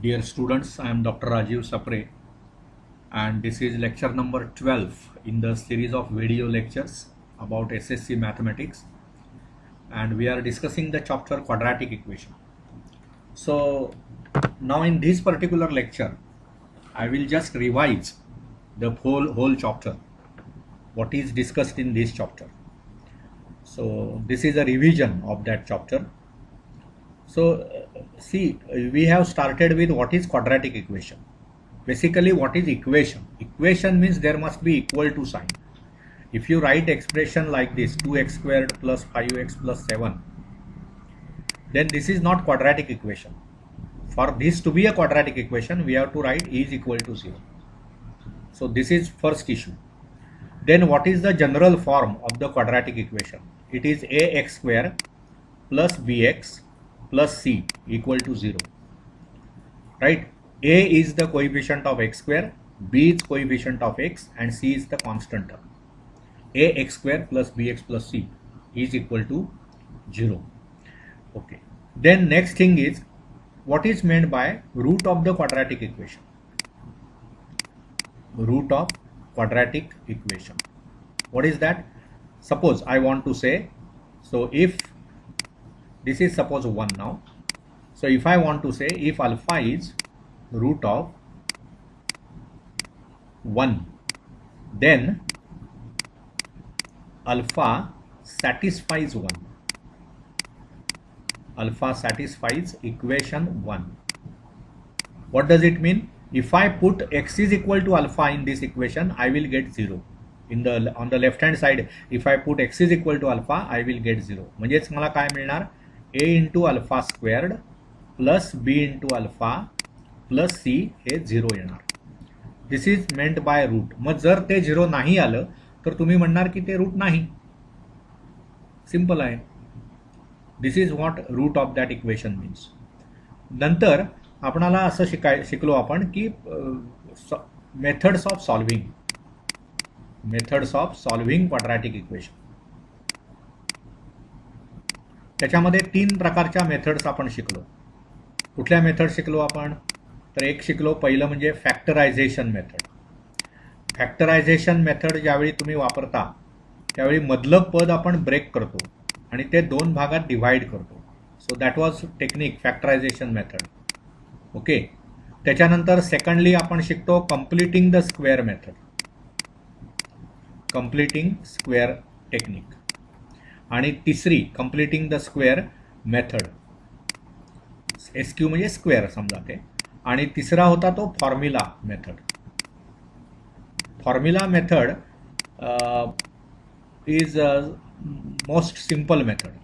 Dear students, I am Dr. Rajiv Sapre and this is lecture number 12 in the series of video lectures about SSC Mathematics, and we are discussing the chapter quadratic equation. So now in this particular lecture I will just revise the whole chapter, what is discussed in this chapter. So this is a revision of that chapter. So see, we have started with what is quadratic equation. Basically, what is equation? Equation means there must be equal to sign. If you write expression like this, 2x squared plus 5x plus 7, then this is not quadratic equation. For this to be a quadratic equation, we have to write is equal to 0. So this is first issue. Then what is the general form of the quadratic equation? It is ax square plus bx plus c equal to 0. Right? A is the coefficient of x square, b is coefficient of x, and c is the constant term. Ax square plus bx plus c is equal to 0. Okay. Then next thing is, what is meant by root of the quadratic equation? Root of quadratic equation. What is that? Suppose I want to say, so if this is suppose 1 now. So if I want to say if alpha is root of 1, then alpha satisfies 1. Alpha satisfies equation 1. What does it mean? If I put x is equal to alpha in this equation, I will get 0. On the left hand side, if I put x is equal to alpha, I will get 0. म्हणजेच मला काय मिळणार? a into alpha squared plus b into alpha plus c हे 0 येणार. दिस is meant by root. मग जर ते 0 नाही आलं तर तुम्ही म्हणणार की ते रूट नाही. सिंपल आहे. This is what root of that equation means. नंतर आपणाला असं शिकलो आपण की methods of solving quadratic equation. त्याच्यामध्ये 3 प्रकारच्या मेथड्स आपण शिकलो. कुठल्या मेथड शिकलो आपण? तर एक शिकलो, पहिलं म्हणजे फॅक्टरायझेशन मेथड. फॅक्टरायझेशन मेथड ज्यावेळी तुम्ही वापरता त्यावेळी मधलं पद आपण ब्रेक करतो आणि ते 2 भागात डिव्हाइड करतो. So that was technique factorisation method. Okay. त्याच्यानंतर सेकंडली आपण शिकतो completing the square method, completing square technique. आणि तिसरी completing the square method, SQ म्हणजे स्क्वेअर समजा ते. आणि तिसरा होता तो formula method. Formula method is most simple method.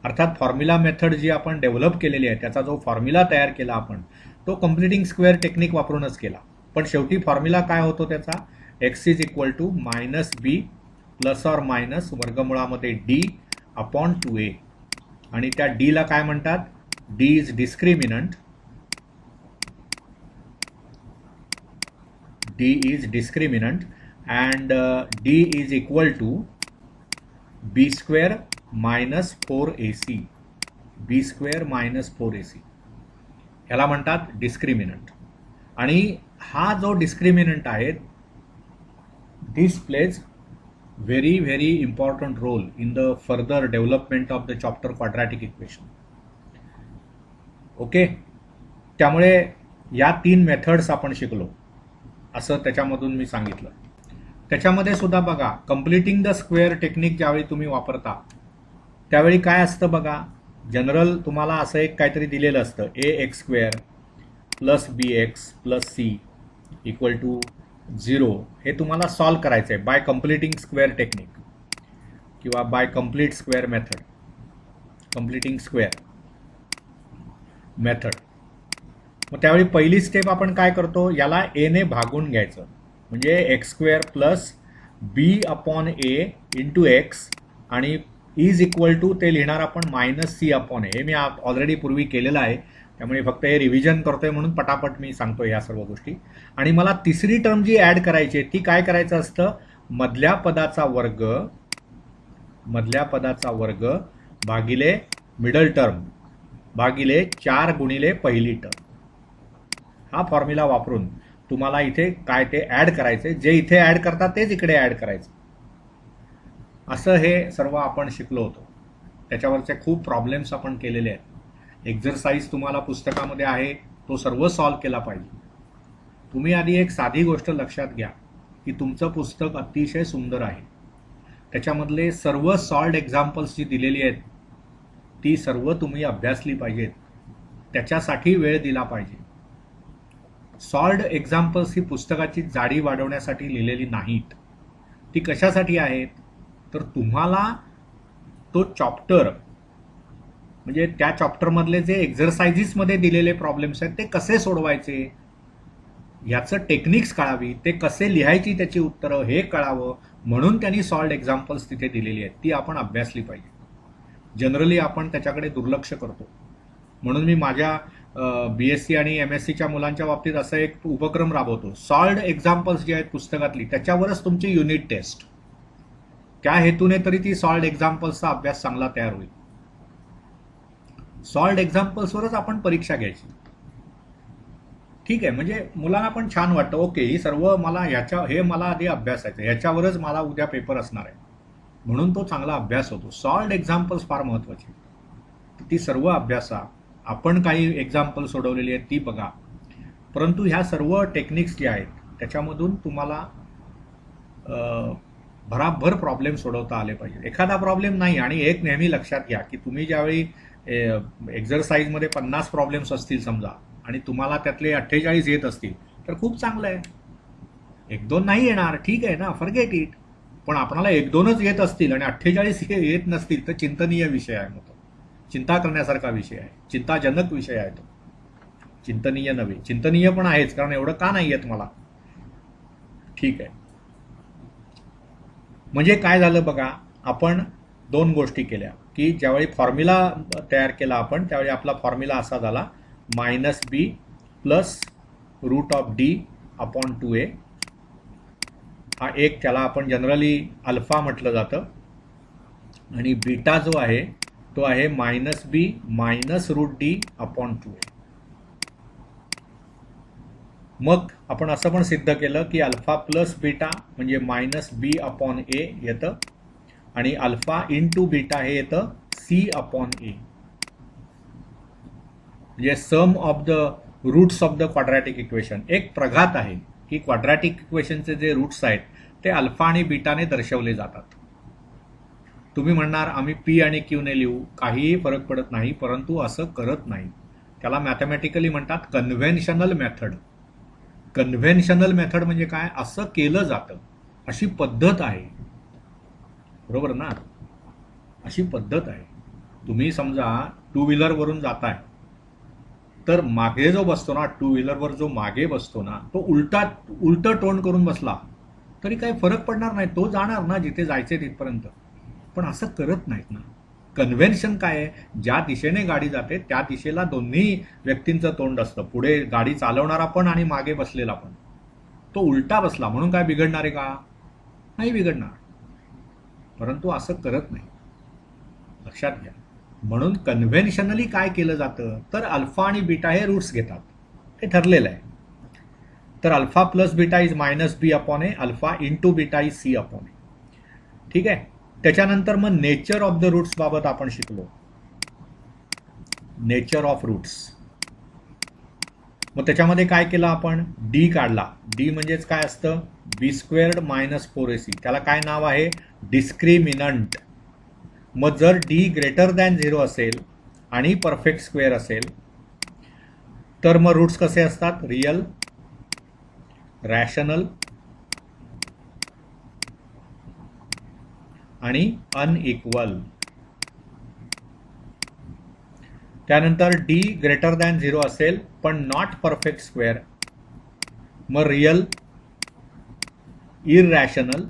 अर्थात फॉर्म्युला मेथड जी आपण डेव्हलप केलेली आहे, त्याचा जो फॉर्म्युला तयार केला आपण, तो कंप्लीटिंग स्क्वेअर टेक्निक वापरूनच केला. पण शेवटी फॉर्म्युला काय होतो त्याचा? x is equal to minus b plus or minus वर्गमुळामध्ये d अपॉन 2a. आणि त्या d ला काय म्हणतात? d is discriminant. d is discriminant and d is equal to b square minus 4ac. b square minus 4ac ह्याला म्हणतात discriminant. आणि हा जो डिस्क्रिमिनंट आहे, this plays very very important role in the further development of the chapter quadratic equation. Okay. त्यामुळे या 3 methods आपण शिकलो असं त्याच्यामधून मी सांगितलं. त्याच्यामध्ये सुद्धा बघा, कंप्लीटिंग द स्क्वेअर टेक्निक ज्यावेळी तुम्ही वापरता त्यावेळी काय असतं बघा, जनरल तुम्हाला असं एक काहीतरी दिलेलं असतं, ax square plus bx plus c equal to 0. हे तुम्हाला सॉल्व करायचं आहे बाय कंप्लीटिंग स्क्वेअर टेक्निक किंवा by complete square method, completing square method. मग त्यावेळी पहिली स्टेप आपण काय करतो, याला a ने भागून घ्यायचं. म्हणजे एक्स स्क्वेअर प्लस बी अपॉन ए इंटू एक्स आणि इज इक्वल टू ते लिहिणार आपण मायनस सी अपॉन ए. हे मी ऑलरेडी पूर्वी केलेलं आहे, त्यामुळे फक्त हे रिव्हिजन करतोय म्हणून पटापट मी सांगतोय या सर्व गोष्टी. आणि मला तिसरी टर्म जी ॲड करायची आहे ती काय करायचं असतं, मधल्या पदाचा वर्ग भागिले मिडल टर्म भागिले 4 गुणिले पहिली टर्म. हा फॉर्म्युला वापरून तुम्हाला इथे काय ते ऍड करायचे, जे इथे ऍड करतात तेच इकडे ऍड करायचं. असं हे सर्व आपण शिकलो होतो. त्याच्यावरचे खूप प्रॉब्लेम्स आपण केलेले आहेत. एक्झरसाइज तुम्हाला पुस्तकामध्ये आहे, तो सर्व सॉल्व्ह केला पाहिजे. तुम्ही आधी एक साधी गोष्ट लक्षात घ्या की तुमचं पुस्तक अतिशय सुंदर आहे. त्याच्यामधले सर्व सॉल्व्ड एक्झाम्पल्स जी दिलेली आहेत ती सर्व तुम्ही अभ्यासली पाहिजेत. त्याच्यासाठी वेळ दिला पाहिजे. सॉल्व्ड एक्झाम्पल्स ही पुस्तकाची जाडी वाढवण्यासाठी लिहिलेली नाहीत. ती कशासाठी आहेत, तर तुम्हाला तो चॅप्टर म्हणजे त्या चॅप्टरमधले जे एक्झरसाइजेसमध्ये दिलेले प्रॉब्लेम्स आहेत ते कसे सोडवायचे याचं टेक्निक्स कळावी, ते कसे लिहायची त्याची उत्तरं हे कळावं, म्हणून त्यांनी सॉल्व्ड एक्झाम्पल्स तिथे दिलेली आहेत. ती आपण अभ्यासली पाहिजे. जनरली आपण त्याच्याकडे दुर्लक्ष करतो. म्हणून मी माझ्या BSc आणि MScच्या मुलांच्या बाबतीत असं एक उपक्रम राबवतो. सॉल्व्ड एक्झाम्पल्स जे आहेत पुस्तकातली त्याच्यावरच तुमची युनिट टेस्ट. त्या हेतूने तरी ती सॉल्व्ड एक्झाम्पल्सचा अभ्यास चांगला तयार होईल. सॉल्व्ड एक्झाम्पल्सवरच आपण परीक्षा घ्यायची. ठीक आहे, म्हणजे मुलांना पण छान वाटतं, ओके ही सर्व मला हे मला आधी अभ्यासायचं, ह्याच्यावरच मला उद्या पेपर असणार आहे, म्हणून तो चांगला अभ्यास होतो. सॉल्व्ड एक्झाम्पल्स फार महत्वाची. ती सर्व अभ्यासा. आपण काही एक्झाम्पल सोडवलेली आहेत ती बघा. परंतु ह्या सर्व टेक्निक्स जे आहेत त्याच्यामधून तुम्हाला भराभर प्रॉब्लेम सोडवता आले पाहिजे. एखादा प्रॉब्लेम नाही. आणि एक नेहमी लक्षात घ्या की तुम्ही ज्यावेळी एक्झरसाइजमध्ये 50 प्रॉब्लेम्स असतील समजा आणि तुम्हाला त्यातले 48 येत असतील तर खूप चांगलं आहे. 1-2 नाही येणार, ठीक आहे ना, फॉरगेट इट. पण आपल्याला 1-2च येत असतील आणि 48 येत नसतील तर चिंतनीय विषय आहे. मग चिंता करण्यासारखा विषय आहे, चिंताजनक विषय आहे तो. चिंतनीय नव्हे, चिंतनीय पण आहेच, कारण एवढं का नाही येत मला. ठीक आहे. म्हणजे काय झालं बघा, आपण 2 गोष्टी केल्या की ज्यावेळी फॉर्म्युला तयार केला आपण त्यावेळी आपला फॉर्म्युला असा झाला -b प्लस √d/2a. हा एक, त्याला आपण जनरली अल्फा म्हटलं जातं. आणि बीटा जो आहे तो आहे -b - √d/2a. मग आपण असं पण सिद्ध केलं की अल्फा प्लस बीटा म्हणजे -b/a येतं आणि अल्फा इंटू बीटा हे येतं c/a. म्हणजे sum of the roots of the quadratic equation. एक प्रघात आहे की क्वाड्रॅटिक इक्वेशनचे जे रूट्स आहेत ते अल्फा आणि बीटाने दर्शवले जातात. तुम्ही म्हणणार आम्ही p आणि q ने लिहू, काहीही फरक पडत नाही, परंतु असं करत नाही. त्याला मॅथमॅटिकली म्हणतात कन्व्हेन्शनल मेथड. कन्व्हेन्शनल मेथड म्हणजे काय, असं केलं जातं, अशी पद्धत आहे. बरोबर ना, अशी पद्धत आहे. तुम्ही समजा 2 व्हीलरवरून जाताय तर मागे जो बसतो ना, 2 व्हीलरवर जो मागे बसतो ना, तो उलट तोंड करून बसला तरी काही फरक पडणार नाही, तो जाणार ना जिथे जायचे तिथपर्यंत. पण असं करत नाहीत ना. कन्व्हेन्शन काय आहे, ज्या दिशेने गाडी जाते त्या दिशेला दोन्ही व्यक्तींचं तोंड असतं. पुढे गाडी चालवणारा पण आणि मागे बसलेला पण. तो उलटा बसला म्हणून काय बिघडणार आहे का, नाही बिघडणार. परंतु असं करत नाही, लक्षात घ्या. म्हणून कन्व्हेन्शनली काय केलं जातं तर अल्फा आणि बीटा हे रूट्स घेतात, हे ठरलेलं आहे. तर alpha plus beta is -b/a, alpha into beta is c/a. ठीक आहे. त्याच्यानंतर मग नेचर ऑफ द रूट्स बाबत आपण शिकलो. Nature of roots. मग त्याच्यामध्ये काय केलं आपण, डी काढला. डी म्हणजेच काय असतं, b² - 4ac. त्याला काय नाव आहे, डिस्क्रिमिनंट. मग जर d ग्रेटर दॅन 0 असेल आणि परफेक्ट स्क्वेअर असेल तर मग रूट्स कसे असतात, रियल, रॅशनल आणि अनइक्वल. त्यानंतर d ग्रेटर दॅन 0 असेल पण नॉट परफेक्ट स्क्वेअर, मग रियल, इररॅशनल,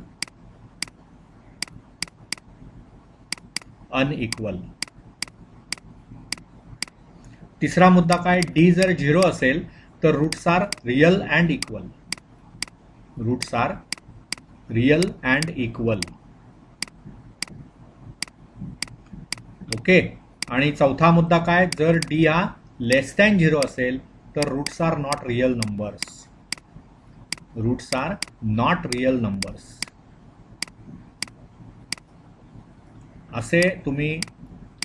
अनइक्वल. तिसरा मुद्दा काय, d जर 0 असेल तर roots are real and equal. Roots are real and equal. Okay. आणि चौथा मुद्दा काय, जर d हा लेस दॅन 0 असेल तर roots are not real numbers. Roots are not real numbers. असे तुम्ही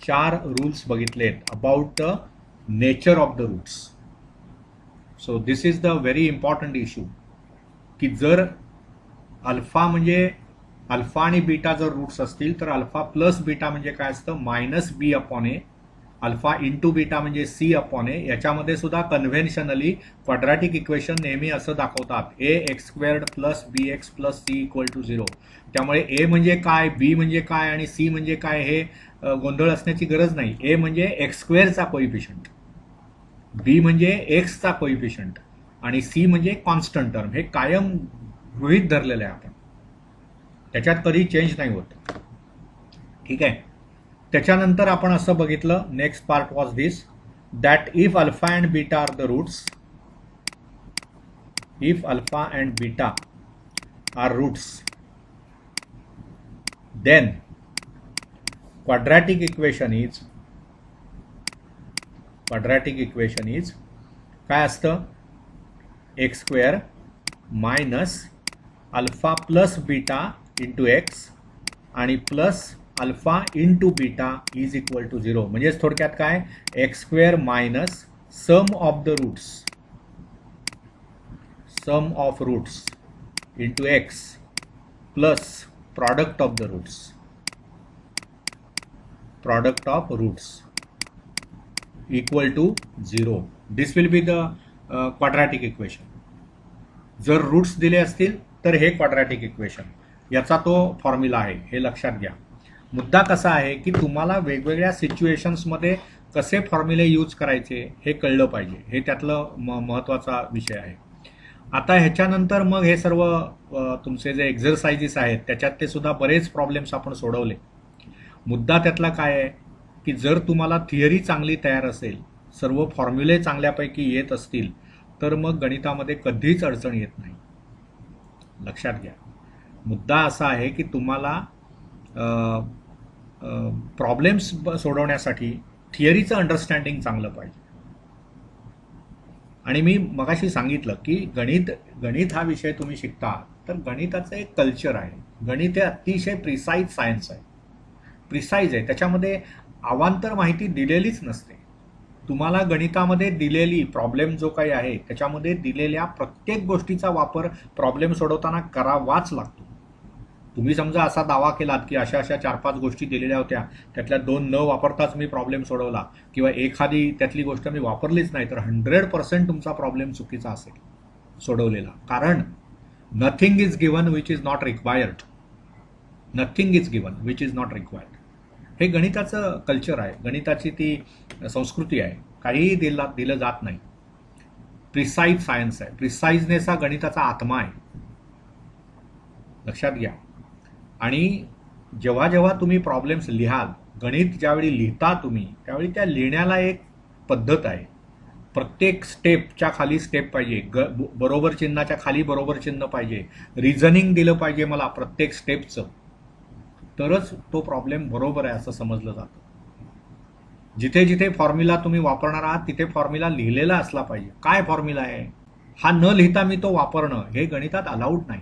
4 रूल्स बघितलेत about the nature of the roots. So this is the very important issue की जर अल्फा म्हणजे अल्फा आणि बीटा जर रूट्स असतील तर अल्फा प्लस बीटा म्हणजे काय असतं, minus b upon a. Alpha into beta म्हणजे सी अपॉन ए. याच्यामध्ये सुद्धा कन्व्हेन्शनली क्वाड्रॅटिक इक्वेशन नेहमी असं दाखवतात, a x squared plus b x plus c equal to 0. त्यामुळे ए म्हणजे काय, बी म्हणजे काय आणि सी म्हणजे काय हे गोंधळ असण्याची गरज नाही. ए म्हणजे एक्स स्क्वेअरचा कोइफिशियंट, बी म्हणजे एक्सचा कोइफिशियंट आणि सी म्हणजे कॉन्स्टंट टर्म. हे कायम गृहीत धरलेलं आहे आपण, त्याच्यात कधी चेंज नाही होत. ठीक आहे. त्याच्यानंतर आपण असं बघितलं, next part was this, that if alpha and beta are the roots, if alpha and beta are roots, then quadratic equation is काय असतं, x square minus alpha plus beta into x आणि plus alpha into beta is equal to 0. म्हणजे थोडक्यात काय, x square minus sum of the roots, sum of roots into x plus product of the roots, product of roots equal to 0. This will be the quadratic equation. जर roots दिले असतील तर हे quadratic equation, याचा तो formula आहे, हे लक्षात घ्या. मुद्दा कसा आहे की तुम्हाला वेगवेगळ्या सिच्युएशन्समध्ये कसे फॉर्म्युले यूज करायचे हे कळलं पाहिजे, हे त्यातलं महत्त्वाचा विषय आहे. आता ह्याच्यानंतर मग हे सर्व तुमचे जे एक्झरसाइजेस आहेत त्याच्यात ते सुद्धा बरेच प्रॉब्लेम्स आपण सोडवले. मुद्दा त्यातला काय आहे की जर तुम्हाला थिअरी चांगली तयार असेल, सर्व फॉर्म्युले चांगल्यापैकी येत असतील, तर मग गणितामध्ये कधीच अडचण येत नाही. लक्षात घ्या. मुद्दा असा आहे की तुम्हाला प्रॉब्लेम्स सोडवण्यासाठी थिअरीचं अंडरस्टँडिंग चांगलं पाहिजे. आणि मी मगाशी सांगितलं की गणित हा विषय तुम्ही शिकता तर गणिताचं एक कल्चर आहे. गणित हे अतिशय प्रिसाईज सायन्स आहे, प्रिसाईज आहे. त्याच्यामध्ये अवांतर माहिती दिलेलीच नसते. तुम्हाला गणितामध्ये दिलेली प्रॉब्लेम जो काही आहे त्याच्यामध्ये दिलेल्या प्रत्येक गोष्टीचा वापर प्रॉब्लेम सोडवताना करावाच लागतो. तुम्ही समजा असा दावा केलात की अशा 4-5 गोष्टी दिलेल्या होत्या, त्यातल्या 2 न वापरताच मी प्रॉब्लेम सोडवला किंवा एखादी त्यातली गोष्ट मी वापरलीच नाही, तर 100% तुमचा प्रॉब्लेम चुकीचा असेल सोडवलेला. कारण nothing is given which is not required, nothing is given which is not required. हे गणिताचं कल्चर आहे, गणिताची ती संस्कृती आहे. काहीही दिलं जात नाही. प्रिसाईज सायन्स आहे, प्रिसाईजनेस हा गणिताचा आत्मा आहे. लक्षात घ्या. आणि जेव्हा जेव्हा तुम्ही प्रॉब्लेम्स लिहाल, गणित ज्यावेळी लिहिता तुम्ही, त्यावेळी त्या लिहिण्याला एक पद्धत आहे. प्रत्येक स्टेपच्या खाली स्टेप पाहिजे, बरोबर चिन्हाच्या खाली बरोबर चिन्ह पाहिजे, रिझनिंग दिलं पाहिजे मला प्रत्येक स्टेपचं, तरच तो प्रॉब्लेम बरोबर आहे असं समजलं जातं. जिथे जिथे फॉर्म्युला तुम्ही वापरणार आहात तिथे फॉर्म्युला लिहिलेला असला पाहिजे. काय फॉर्म्युला आहे हा न लिहिता मी तो वापरणं हे गणितात अलाउड नाही.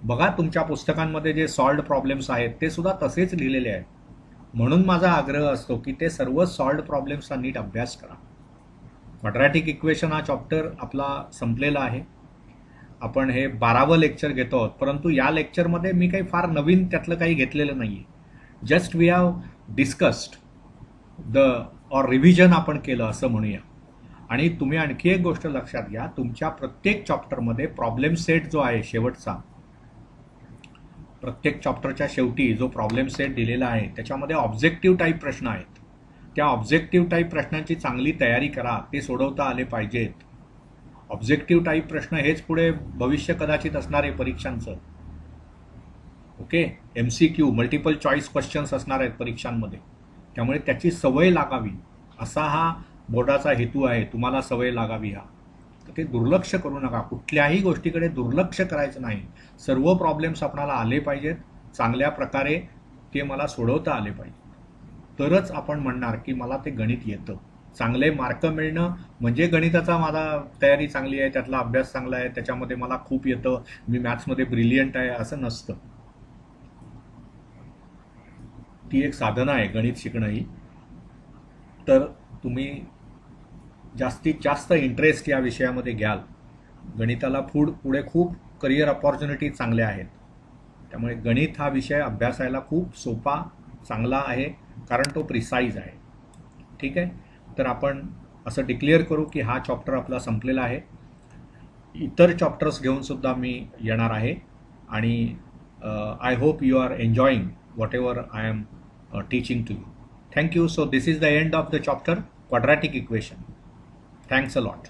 बघा तुमच्या पुस्तकांमध्ये जे सॉल्व्ड प्रॉब्लेम्स आहेत ते सुद्धा तसेच लिहिलेले आहेत. म्हणून माझा आग्रह असतो की ते सर्व सॉल्व्ड प्रॉब्लेम्सचा नीट अभ्यास करा. क्वाड्रॅटिक इक्वेशन हा चॅप्टर आपला संपलेला आहे. आपण हे 12वं लेक्चर घेतो आहोत, परंतु या लेक्चरमध्ये मी काही फार नवीन त्यातलं काही घेतलेलं नाही आहे. Just we have discussed or revision आपण केलं असं म्हणूया. आणि तुम्ही आणखी एक गोष्ट लक्षात घ्या, तुमच्या प्रत्येक चॅप्टरमध्ये प्रॉब्लेम सेट जो आहे शेवटचा, प्रत्येक चॅप्टरच्या शेवटी जो प्रॉब्लेम सेट दिलेला आहे त्याच्यामध्ये ऑब्जेक्टिव्ह टाईप प्रश्न आहेत. त्या ऑब्जेक्टिव्ह टाईप प्रश्नांची चांगली तयारी करा, ते सोडवता आले पाहिजेत. ऑब्जेक्टिव्ह टाईप प्रश्न हेच पुढे भविष्य कदाचित असणार आहे परीक्षांचं. Okay, MCQ multiple choice questions असणार आहेत परीक्षांमध्ये, त्यामुळे त्याची सवय लागावी असा हा बोर्डाचा हेतू आहे, तुम्हाला सवय लागावी हा. तर ते दुर्लक्ष करू नका, कुठल्याही गोष्टीकडे दुर्लक्ष करायचं नाही. सर्व प्रॉब्लेम्स आपणाला आले पाहिजेत, चांगल्या प्रकारे ते मला सोडवता आले पाहिजे, तरच आपण म्हणणार की मला ते गणित येतं. चांगले मार्क मिळणं म्हणजे गणिताचा माझा तयारी चांगली आहे, त्यातला अभ्यास चांगला आहे, त्याच्यामध्ये मला खूप येतं, मी मॅथ्समध्ये ब्रिलियंट आहे असं नसतं. ती एक साधना आहे गणित शिकणं ही. तर तुम्ही जास्तीत जास्त इंटरेस्ट या विषयामध्ये घ्याल. गणिताला पुढे खूप करिअर अपॉर्च्युनिटी चांगल्या आहेत. त्यामुळे गणित हा विषय अभ्यासायला खूप सोपा, चांगला आहे, कारण तो प्रिसाईज आहे. ठीक आहे. तर आपण असं डिक्लेअर करू की हा चॅप्टर आपला संपलेला आहे. इतर चॅप्टर्स घेऊन सुद्धा मी येणार आहे आणि I hope you are enjoying whatever I am teaching to you. Thank you. So this is the end of the chapter quadratic equation. Thanks a lot.